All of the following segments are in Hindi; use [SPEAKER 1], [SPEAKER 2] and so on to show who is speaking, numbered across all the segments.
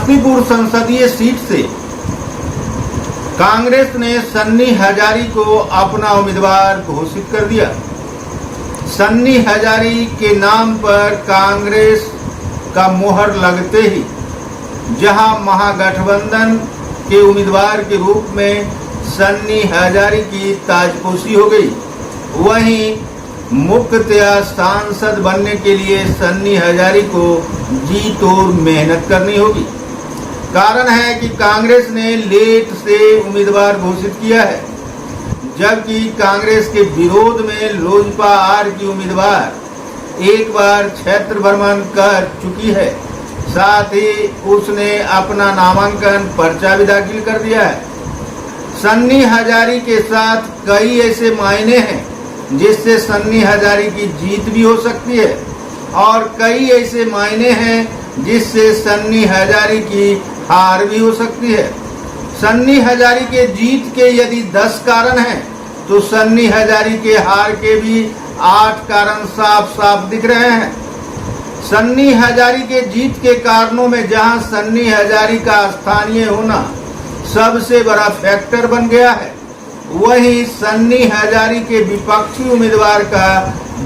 [SPEAKER 1] समस्तीपुर संसदीय सीट से कांग्रेस ने सन्नी हजारी को अपना उम्मीदवार घोषित कर दिया। सन्नी हजारी के नाम पर कांग्रेस का मोहर लगते ही जहां महागठबंधन के उम्मीदवार के रूप में सन्नी हजारी की ताजपोशी हो गई, वहीं मुख्यतया सांसद बनने के लिए सन्नी हजारी को जी तोड़ मेहनत करनी होगी। कारण है कि कांग्रेस ने लेट से उम्मीदवार घोषित किया है, जबकि कांग्रेस के विरोध में लोजपा आर की उम्मीदवार एक बार क्षेत्र भ्रमण कर चुकी है। साथ ही उसने अपना नामांकन पर्चा भी दाखिल कर दिया है। सन्नी हजारी के साथ कई ऐसे मायने हैं जिससे सन्नी हजारी की जीत भी हो सकती है और कई ऐसे मायने हैं जिससे सन्नी हजारी की हार भी हो सकती है। सन्नी हजारी के जीत के यदि 10 कारण हैं तो सन्नी हजारी के हार के भी 8 कारण साफ साफ दिख रहे हैं। सन्नी हजारी के जीत के कारणों में जहां सन्नी हजारी का स्थानीय होना सबसे बड़ा फैक्टर बन गया है, वहीं सन्नी हजारी के विपक्षी उम्मीदवार का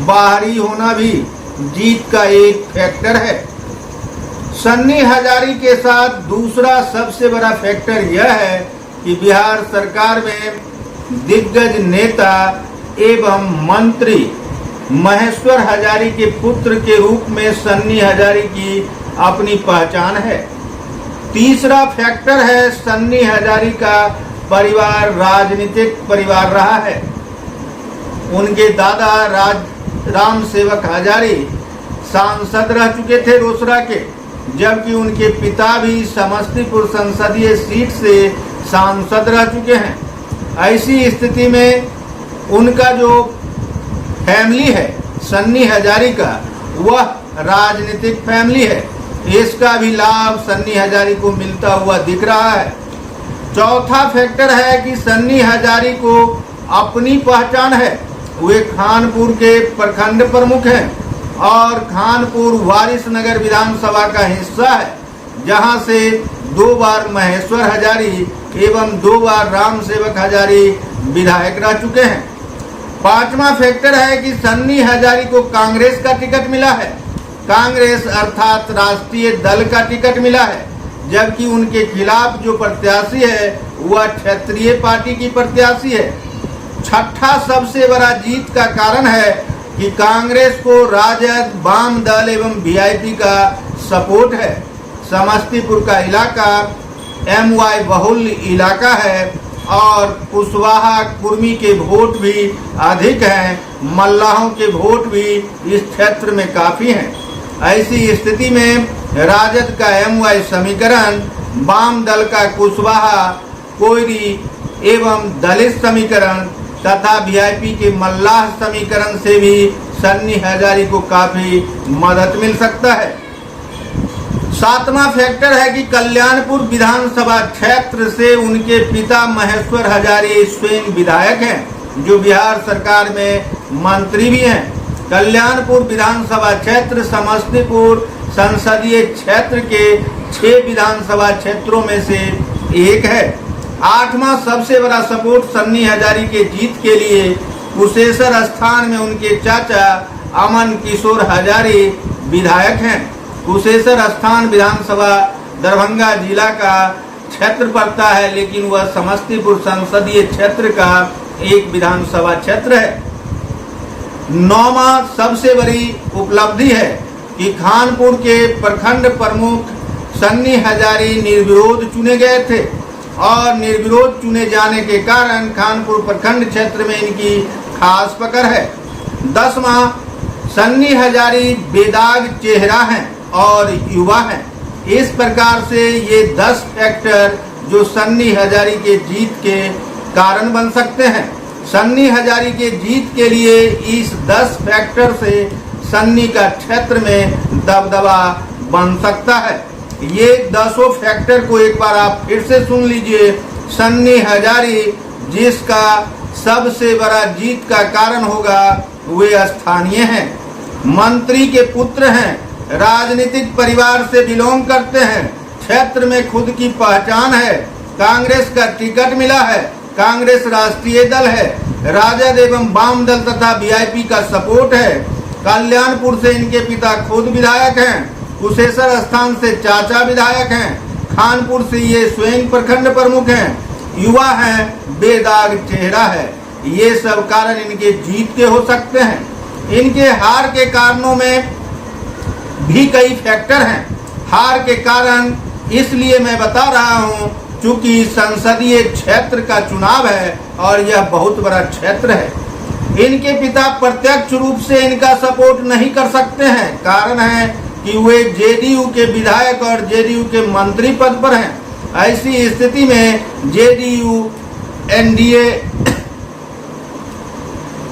[SPEAKER 1] बाहरी होना भी जीत का एक फैक्टर है। सन्नी हजारी के साथ दूसरा सबसे बड़ा फैक्टर यह है कि बिहार सरकार में दिग्गज नेता एवं मंत्री महेश्वर हजारी के पुत्र के रूप में सन्नी हजारी की अपनी पहचान है। तीसरा फैक्टर है सन्नी हजारी का परिवार राजनीतिक परिवार रहा है। उनके दादा राम सेवक हजारी सांसद रह चुके थे रोसड़ा के, जबकि उनके पिता भी समस्तीपुर संसदीय सीट से सांसद रह चुके हैं। ऐसी स्थिति में उनका जो फैमिली है सन्नी हजारी का, वह राजनीतिक फैमिली है। इसका भी लाभ सन्नी हजारी को मिलता हुआ दिख रहा है। चौथा फैक्टर है कि सन्नी हजारी को अपनी पहचान है। वे खानपुर के प्रखंड प्रमुख हैं और खानपुर वारिसनगर विधानसभा का हिस्सा है, जहां से 2 बार महेश्वर हजारी एवं 2 बार राम सेवक हजारी विधायक रह चुके हैं। पांचवा फैक्टर है कि सन्नी हजारी को कांग्रेस का टिकट मिला है। कांग्रेस अर्थात राष्ट्रीय दल का टिकट मिला है, जबकि उनके खिलाफ जो प्रत्याशी है वह क्षेत्रीय पार्टी की प्रत्याशी है। छठा सबसे बड़ा जीत का कारण है कि कांग्रेस को राजद, वाम दल एवं वीआईपी का सपोर्ट है। समस्तीपुर का इलाका MY बहुल इलाका है और कुशवाहा कुर्मी के वोट भी अधिक हैं। मल्लाहों के वोट भी इस क्षेत्र में काफी हैं। ऐसी स्थिति में राजद का MY समीकरण, वाम दल का कुशवाहा कोयरी एवं दलित समीकरण तथा वीआईपी के मल्लाह समीकरण से भी सन्नी हजारी को काफी मदद मिल सकता है। सातवां फैक्टर है कि कल्याणपुर विधानसभा क्षेत्र से उनके पिता महेश्वर हजारी स्वयं विधायक हैं, जो बिहार सरकार में मंत्री भी हैं। कल्याणपुर विधानसभा क्षेत्र समस्तीपुर संसदीय क्षेत्र के 6 विधानसभा क्षेत्रों में से एक है। 8वां सबसे बड़ा सपोर्ट सन्नी हजारी के जीत के लिए कुशेश्वर स्थान में उनके चाचा अमन किशोर हजारी विधायक हैं। कुशेश्वर स्थान विधानसभा दरभंगा जिला का क्षेत्र पड़ता है, लेकिन वह समस्तीपुर संसदीय क्षेत्र का एक विधानसभा क्षेत्र है। 9वां सबसे बड़ी उपलब्धि है कि खानपुर के प्रखंड प्रमुख सन्नी हजारी निर्विरोध चुने गए थे और निर्विरोध चुने जाने के कारण खानपुर प्रखंड क्षेत्र में इनकी खास पकड़ है। 10वां सन्नी हजारी बेदाग चेहरा हैं और युवा हैं। इस प्रकार से ये 10 फैक्टर जो सन्नी हजारी के जीत के कारण बन सकते हैं। सन्नी हजारी के जीत के लिए इस 10 फैक्टर से सन्नी का क्षेत्र में दबदबा बन सकता है। ये 10 फैक्टर को एक बार आप फिर से सुन लीजिए। सन्नी हजारी जिसका सबसे बड़ा जीत का कारण होगा, वे स्थानीय हैं, मंत्री के पुत्र हैं, राजनीतिक परिवार से बिलोंग करते हैं, क्षेत्र में खुद की पहचान है, कांग्रेस का टिकट मिला है, कांग्रेस राष्ट्रीय दल है, राजद एवं वाम दल तथा वीआईपी का सपोर्ट है। कल्याणपुर से इनके पिता खुद विधायक हैं, कुशेश्वर स्थान से चाचा विधायक हैं, खानपुर से ये स्वयं प्रखंड प्रमुख हैं, युवा हैं, बेदाग चेहरा है। ये सब कारण इनके जीत के हो सकते हैं। इनके हार के कारणों में भी कई फैक्टर हैं। हार के कारण इसलिए मैं बता रहा हूं क्योंकि संसदीय क्षेत्र का चुनाव है और यह बहुत बड़ा क्षेत्र है। इनके पिता प्रत्यक्ष रूप से इनका सपोर्ट नहीं कर सकते हैं। कारण है कि वे जेडीयू के विधायक और जेडीयू के मंत्री पद पर हैं। ऐसी स्थिति में जेडीयू एनडीए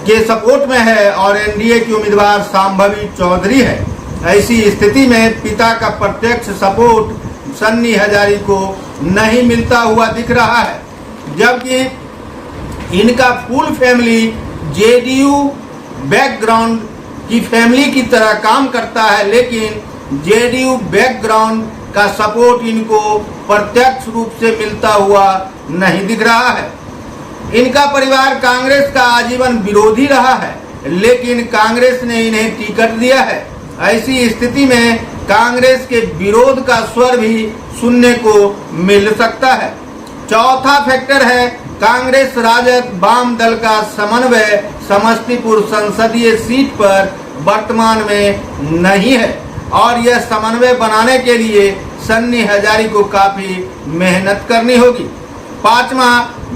[SPEAKER 1] के सपोर्ट में है और एनडीए की उम्मीदवार शांभवी चौधरी है। ऐसी स्थिति में पिता का प्रत्यक्ष सपोर्ट सन्नी हजारी को नहीं मिलता हुआ दिख रहा है, जबकि इनका फुल फैमिली जेडीयू बैकग्राउंड की फैमिली की तरह काम करता है, लेकिन जेडीयू बैकग्राउंड का सपोर्ट इनको प्रत्यक्ष रूप से मिलता हुआ नहीं दिख रहा है। इनका परिवार कांग्रेस का आजीवन विरोधी रहा है, लेकिन कांग्रेस ने इन्हें टिकट दिया है। ऐसी स्थिति में कांग्रेस के विरोध का स्वर भी सुनने को मिल सकता है। चौथा फैक्टर है कांग्रेस राजद वाम दल का समन्वय समस्तीपुर संसदीय सीट पर वर्तमान में नहीं है और यह समन्वय बनाने के लिए सन्नी हजारी को काफी मेहनत करनी होगी। पांचवा,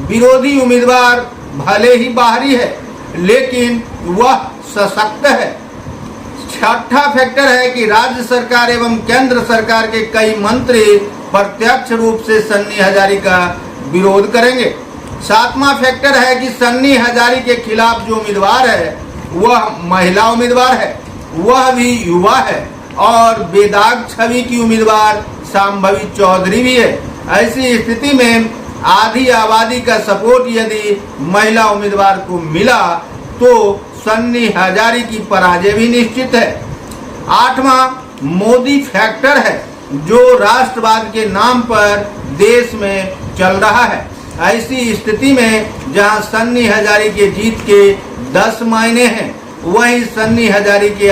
[SPEAKER 1] विरोधी उम्मीदवार भले ही बाहरी है लेकिन वह सशक्त है। छठा फैक्टर है कि राज्य सरकार एवं केंद्र सरकार के कई मंत्री प्रत्यक्ष रूप से सन्नी हजारी का विरोध करेंगे। सातवां फैक्टर है कि सन्नी हजारी के खिलाफ जो उम्मीदवार है वह महिला उम्मीदवार है, वह भी युवा है और बेदाग छवि की उम्मीदवार शांभवी चौधरी भी है। ऐसी स्थिति में आधी आबादी का सपोर्ट यदि महिला उम्मीदवार को मिला तो सन्नी हजारी की पराजय भी निश्चित है। आठवां, मोदी फैक्टर है जो राष्ट्रवाद के नाम पर देश में चल रहा है। ऐसी स्थिति में जहां सन्नी हजारी के जीत के 10 मायने हैं, वहीं सन्नी हजारी के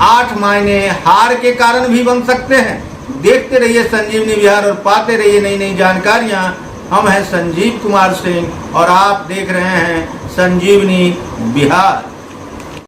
[SPEAKER 1] 8 मायने हार के कारण भी बन सकते हैं। देखते रहिए संजीवनी बिहार और पाते रहिए नई नई जानकारियां। हम हैं संजीव कुमार सिंह और आप देख रहे हैं संजीवनी बिहार।